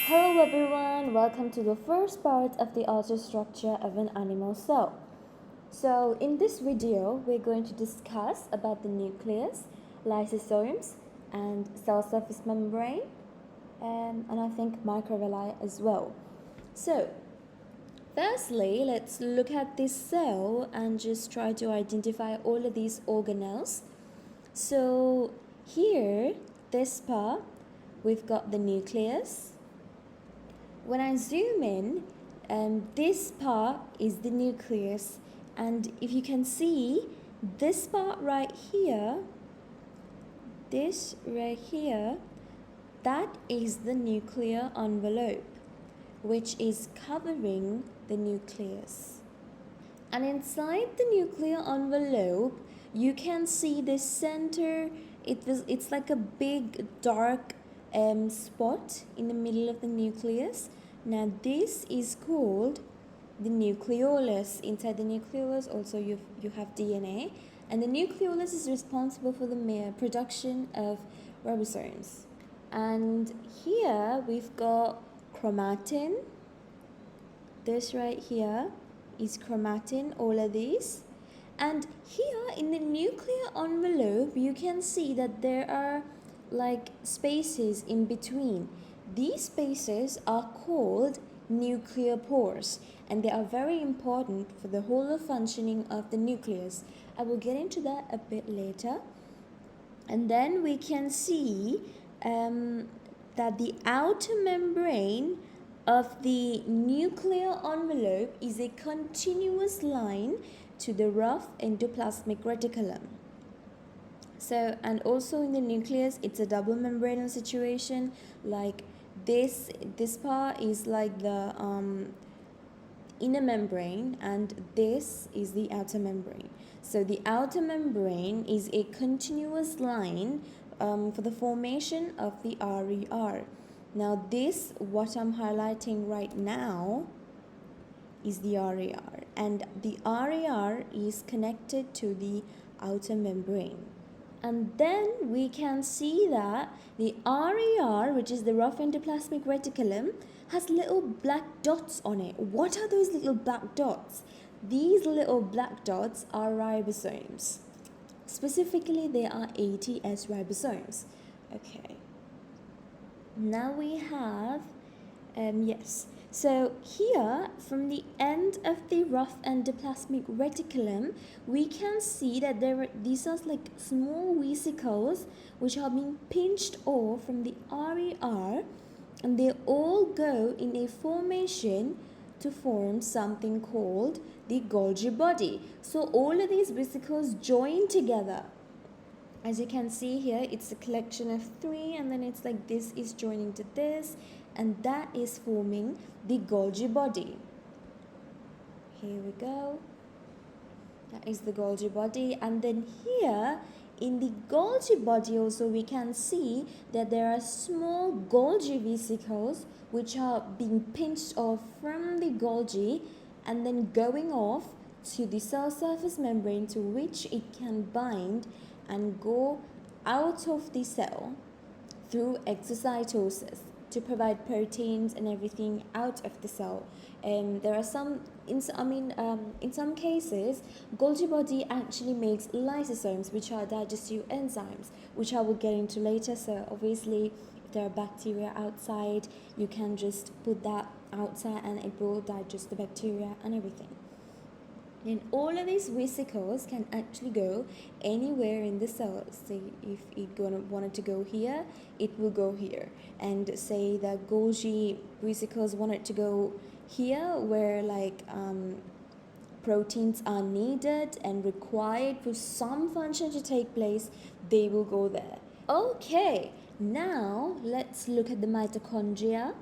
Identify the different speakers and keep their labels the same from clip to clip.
Speaker 1: Hello everyone, welcome to the first part of the ultrastructure of an animal cell. So in this video, we're going to discuss about the nucleus, lysosomes, and cell surface membrane, and I think microvilli as well. So firstly, let's look at this cell and just try to identify all of these organelles. So here, this part, we've got the nucleus. When I zoom in, this part is the nucleus, and if you can see this part right here, this right here, that is the nuclear envelope, which is covering the nucleus. And inside the nuclear envelope, you can see the center. It's like a big dark spot in the middle of the nucleus. Now this is called the nucleolus. Inside the nucleolus also you have DNA, and the nucleolus is responsible for the production of ribosomes. And here we've got chromatin. This right here is chromatin, all of these. And here in the nuclear envelope, you can see that there are like spaces in between. These spaces are called nuclear pores, and they are very important for the whole functioning of the nucleus. I will get into that a bit later. And then we can see that the outer membrane of the nuclear envelope is a continuous line to the rough endoplasmic reticulum. So, and also in the nucleus, it's a double membranous situation. Like this part is like the inner membrane, and this is the outer membrane. So the outer membrane is a continuous line for the formation of the RER. Now this, what I'm highlighting right now, is the RER, and the RER is connected to the outer membrane. And then we can see that the RER, which is the rough endoplasmic reticulum, has little black dots on it. What are those little black dots? These little black dots are ribosomes. Specifically, they are ATS ribosomes. Okay. Now we have, yes. So here, from the end of the rough endoplasmic reticulum, we can see that these are like small vesicles which are being pinched off from the RER, and they all go in a formation to form something called the Golgi body. So all of these vesicles join together. As you can see here, it's a collection of three, and then it's like this is joining to this, and that is forming the Golgi body. Here we go. That is the Golgi body. And then here in the Golgi body also we can see that there are small Golgi vesicles which are being pinched off from the Golgi and then going off to the cell surface membrane, to which it can bind and go out of the cell through exocytosis to provide proteins and everything out of the cell. And there are some, in some cases, Golgi body actually makes lysosomes, which are digestive enzymes, which I will get into later. So obviously, if there are bacteria outside, you can just put that outside and it will digest the bacteria and everything. And all of these vesicles can actually go anywhere in the cell. Say if it wanted to go here, it will go here. And say the Golgi vesicles wanted to go here, where like proteins are needed and required for some function to take place, they will go there. Okay, now let's look at the mitochondria.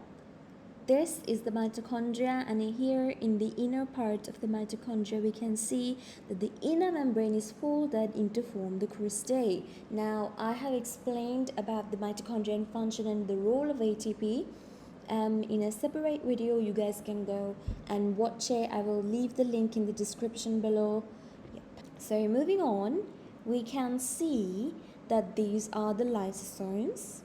Speaker 1: This is the mitochondria, and here in the inner part of the mitochondria we can see that the inner membrane is folded in to form the cristae. Now I have explained about the mitochondrial function and the role of ATP in a separate video. You guys can go and watch it. I will leave the link in the description below. Yep. So moving on, we can see that these are the lysosomes.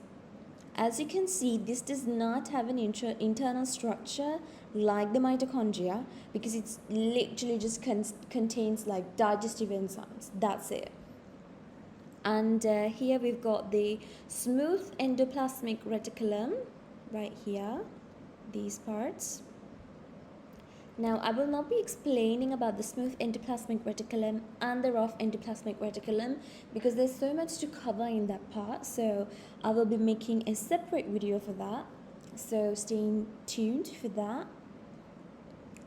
Speaker 1: as you can see, this does not have an internal structure like the mitochondria, because it's literally just contains like digestive enzymes. That's it. And here we've got the smooth endoplasmic reticulum right here, these parts. Now, I will not be explaining about the smooth endoplasmic reticulum and the rough endoplasmic reticulum because there's so much to cover in that part. So I will be making a separate video for that. So stay tuned for that.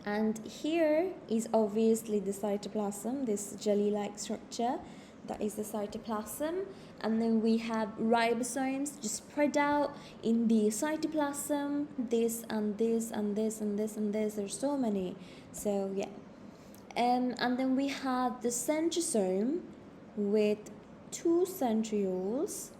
Speaker 1: And here is obviously the cytoplasm, this jelly-like structure. That is the cytoplasm. And then we have ribosomes just spread out in the cytoplasm. This and this and this and this and this. There's so many. So yeah. And then we have the centrosome with two centrioles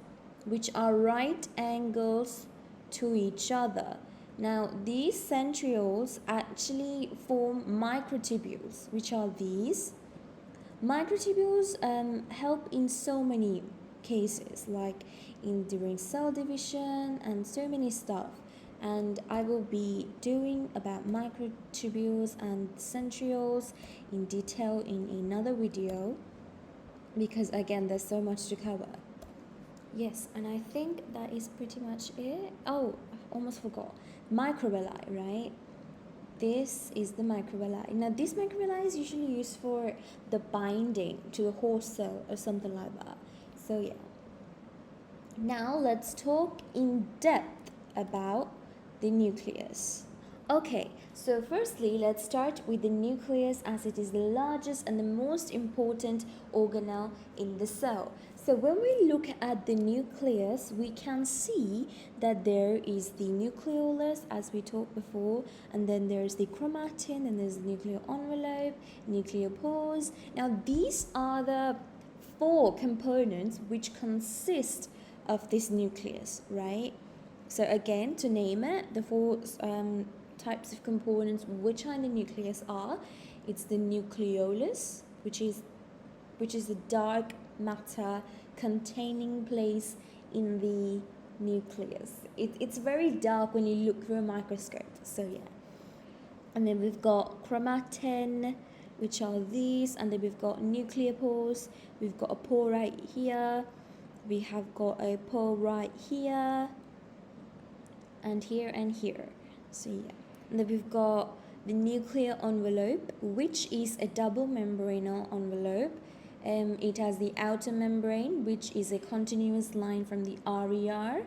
Speaker 1: which are right angles to each other. Now these centrioles actually form microtubules, which are these. Microtubules help in so many cases, like during cell division and so many stuff. And I will be doing about microtubules and centrioles in detail in another video, because again there's so much to cover. Yes, and I think that is pretty much it. Oh, I almost forgot. Microvilli, right? This is the microvilli. Now this microvilli is usually used for the binding to the host cell or something like that. So yeah. Now let's talk in depth about the nucleus. Okay, so firstly let's start with the nucleus, as it is the largest and the most important organelle in the cell. So when we look at the nucleus, we can see that there is the nucleolus, as we talked before, and then there's the chromatin, and there's the nuclear envelope, nucleopores. Now these are the 4 components which consist of this nucleus, right? So again, to name it, the 4 types of components which are in the nucleus are, it's the nucleolus, which is the dark matter containing place in the nucleus. It's very dark when you look through a microscope. So yeah. And then we've got chromatin, which are these, and then we've got nucleopores. We've got a pore right here. We have got a pore right here, and here and here. So yeah. And then we've got the nuclear envelope, which is a double membranal envelope. It has the outer membrane, which is a continuous line from the RER.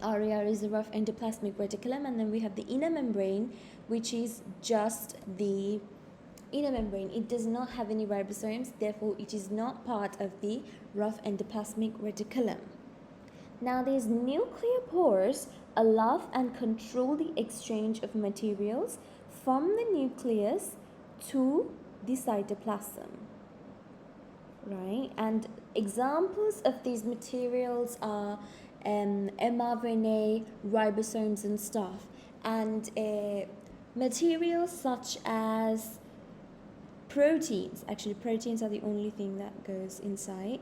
Speaker 1: RER is the rough endoplasmic reticulum, and then we have the inner membrane, which is just the inner membrane. It does not have any ribosomes, therefore it is not part of the rough endoplasmic reticulum. Now these nuclear pores allow and control the exchange of materials from the nucleus to the cytoplasm, right? And examples of these materials are mRNA, ribosomes and stuff, and materials such as proteins. Actually, proteins are the only thing that goes inside.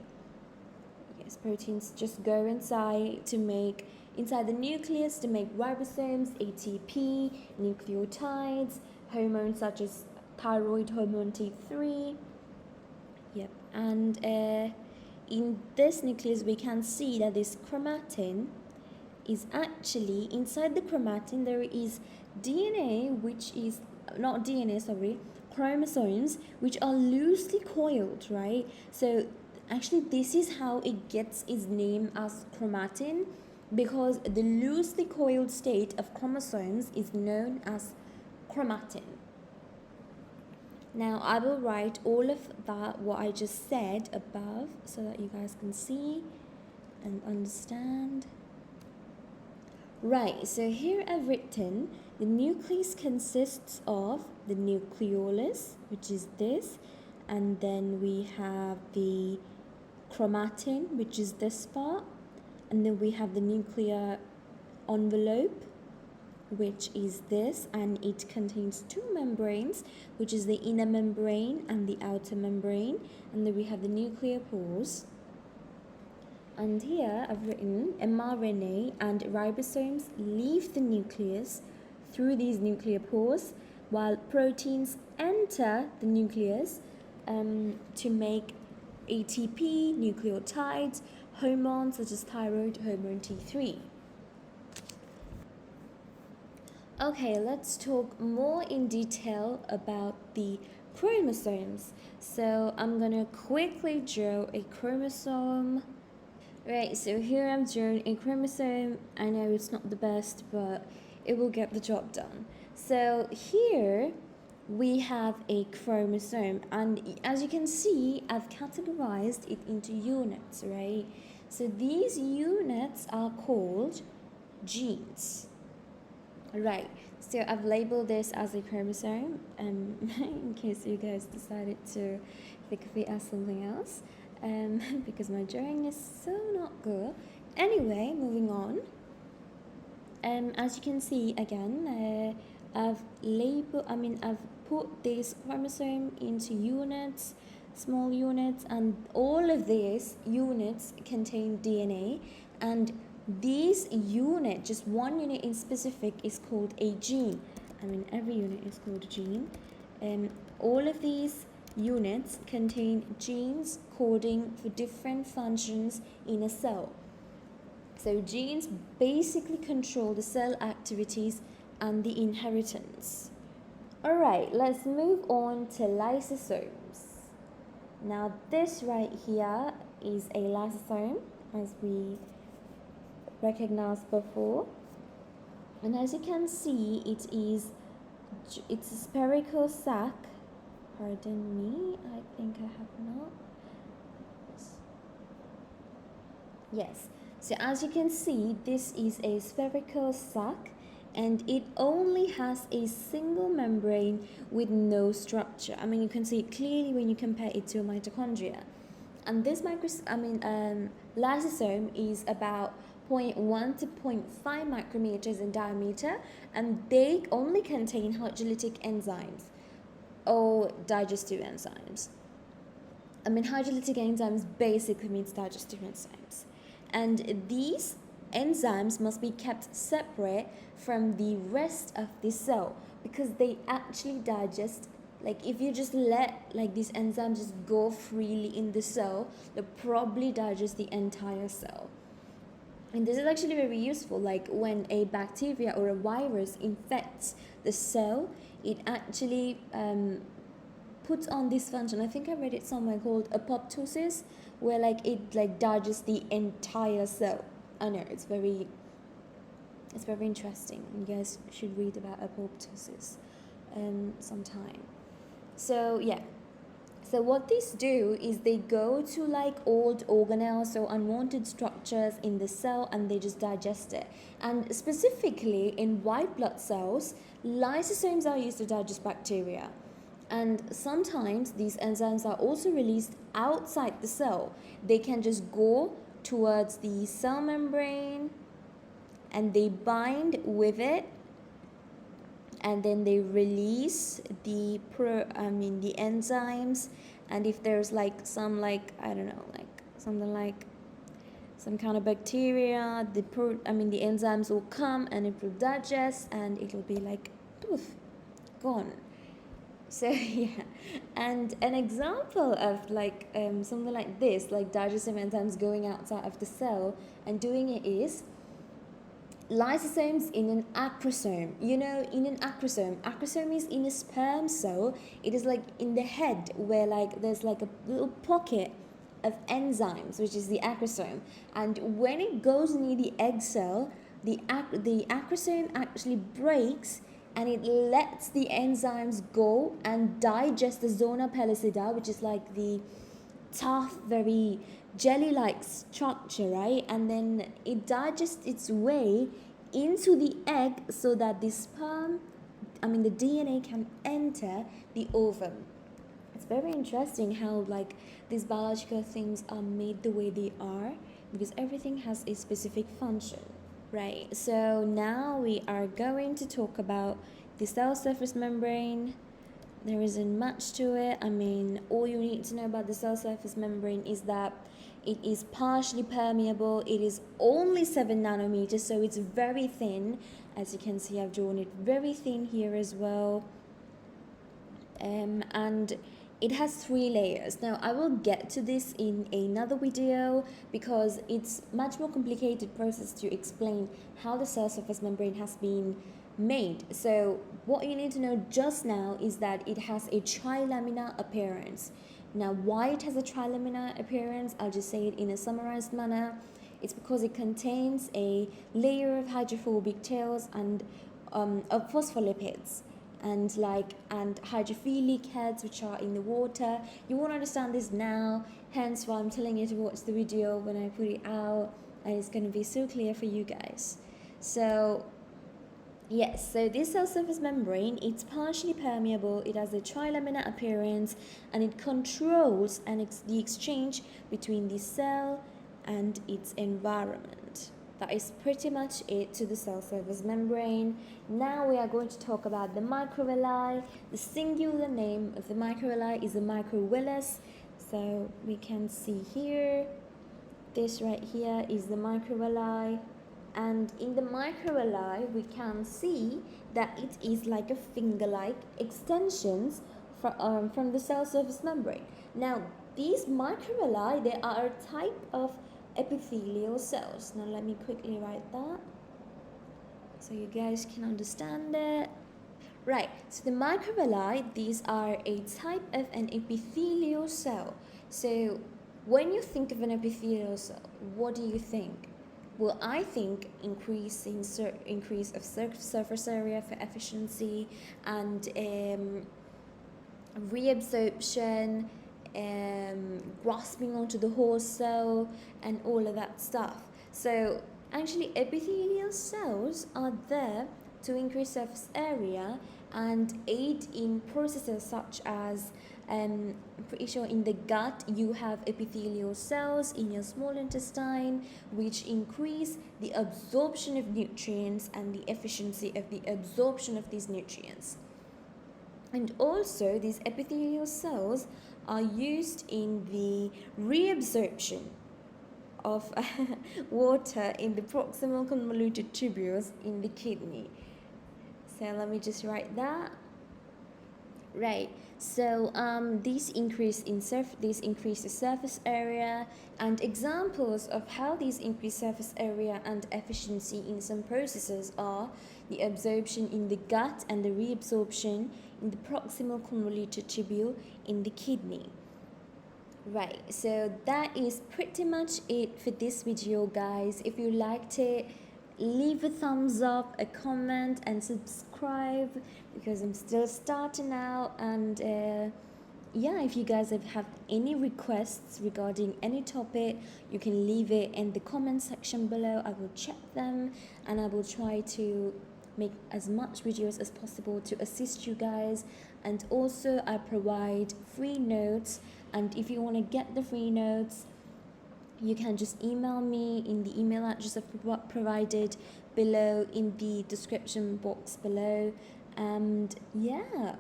Speaker 1: Yes, proteins just go inside the nucleus to make ribosomes, ATP, nucleotides, hormones such as thyroid hormone T3. Yep, and in this nucleus we can see that this chromatin is actually, inside the chromatin there is DNA, which is not DNA, sorry, chromosomes, which are loosely coiled, right? So actually this is how it gets its name as chromatin, because the loosely coiled state of chromosomes is known as chromatin. Now I will write all of that, what I just said above, so that you guys can see and understand. Right, so here I've written the nucleus consists of the nucleolus, which is this, and then we have the chromatin, which is this part, and then we have the nuclear envelope, which is this, and it contains 2 membranes, which is the inner membrane and the outer membrane, and then we have the nuclear pores. And here I've written mRNA and ribosomes leave the nucleus through these nuclear pores, while proteins enter the nucleus to make ATP, nucleotides, hormones such as thyroid hormone T3. Okay, let's talk more in detail about the chromosomes. So I'm gonna quickly draw a chromosome. Right, so here I'm drawing a chromosome. I know it's not the best, but it will get the job done. So here we have a chromosome, and as you can see, I've categorized it into units, right? So these units are called genes. Right, so I've labeled this as a chromosome, in case you guys decided to think of it as something else. Because my drawing is so not good. Anyway, moving on. As you can see again, I've put this chromosome into units, small units, and all of these units contain DNA, and these unit, just one unit in specific, is called a gene. Every unit is called a gene. All of these units contain genes coding for different functions in a cell. So genes basically control the cell activities and the inheritance. Alright, let's move on to lysosomes. Now this right here is a lysosome, as we recognized before. And as you can see, it's a spherical sac. Pardon me, I think I have not. Yes, so as you can see, this is a spherical sac, and it only has a single membrane with no structure. You can see it clearly when you compare it to a mitochondria. And this lysosome is about 0.1 to 0.5 micrometers in diameter, and they only contain hydrolytic enzymes or digestive enzymes. Hydrolytic enzymes basically means digestive enzymes. And these enzymes must be kept separate from the rest of the cell because they actually digest. Like if you just let these enzymes just go freely in the cell, they'll probably digest the entire cell. And this is actually very useful, like when a bacteria or a virus infects the cell, it actually puts on this function. I think I read it somewhere called apoptosis, where it digests the entire cell. I know it's very interesting. You guys should read about apoptosis sometime. So yeah. So what these do is they go to old organelles or unwanted structures in the cell, and they just digest it. And specifically in white blood cells, lysosomes are used to digest bacteria. And sometimes these enzymes are also released outside the cell. They can just go towards the cell membrane and they bind with it, and then they release the enzymes. And if there's some kind of bacteria, the enzymes will come and it will digest, and it will be poof, gone. So yeah, and an example of something like this, like digestive enzymes going outside of the cell and doing it, is lysosomes in an acrosome. In an acrosome is in a sperm cell. It is in the head where there's a little pocket of enzymes, which is the acrosome. And when it goes near the egg cell, the acrosome actually breaks, and it lets the enzymes go and digest the zona pellucida, which is the tough, very jelly-like structure, right? And then it digests its way into the egg so that the the DNA can enter the ovum. It's very interesting how these biological things are made the way they are, because everything has a specific function. Right, so now we are going to talk about the cell surface membrane. There isn't much to it. All you need to know about the cell surface membrane is that it is partially permeable, it is only 7 nanometers, so it's very thin. As you can see, I've drawn it very thin here as well. And it has 3 layers. Now I will get to this in another video because it's much more complicated process to explain how the cell surface membrane has been made. So what you need to know just now is that it has a trilaminar appearance. Now why it has a trilaminar appearance, I'll just say it in a summarized manner. It's because it contains a layer of hydrophobic tails and of phospholipids and hydrophilic heads which are in the water. You won't understand this now, hence why I'm telling you to watch the video when I put it out, and it's going to be so clear for you guys. So yes, so this cell surface membrane, it's partially permeable, it has a trilaminar appearance, and it controls the exchange between the cell and its environment. That is pretty much it to the cell surface membrane. Now we are going to talk about the microvilli. The singular name of the microvilli is the microvillus. So we can see here, this right here is the microvilli. And in the microvilli, we can see that it is like a finger-like extensions from the cell surface membrane. Now, these microvilli, they are a type of epithelial cells. Now let me quickly write that so you guys can understand it. Right, so the microvilli, these are a type of an epithelial cell. So when you think of an epithelial cell, what do you think? Well, I think increase of surface area for efficiency and reabsorption, grasping onto the whole cell and all of that stuff. So actually epithelial cells are there to increase surface area and aid in processes such as I'm pretty sure in the gut you have epithelial cells in your small intestine which increase the absorption of nutrients and the efficiency of the absorption of these nutrients. And also these epithelial cells are used in the reabsorption of water in the proximal convoluted tubules in the kidney. So let me just write that. Right, so these increase the surface area, and examples of how these increase surface area and efficiency in some processes are the absorption in the gut and the reabsorption in the proximal convoluted tubule in the kidney. Right, so that is pretty much it for this video, guys. If you liked it, leave a thumbs up, a comment, and subscribe because I'm still starting out. And yeah, if you guys have any requests regarding any topic, you can leave it in the comment section below. I will check them and I will try to make as much videos as possible to assist you guys. And also I provide free notes, and if you want to get the free notes, you can just email me in the email address I've provided below in the description box below. And yeah,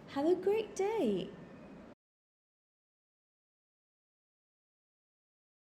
Speaker 1: have a great day.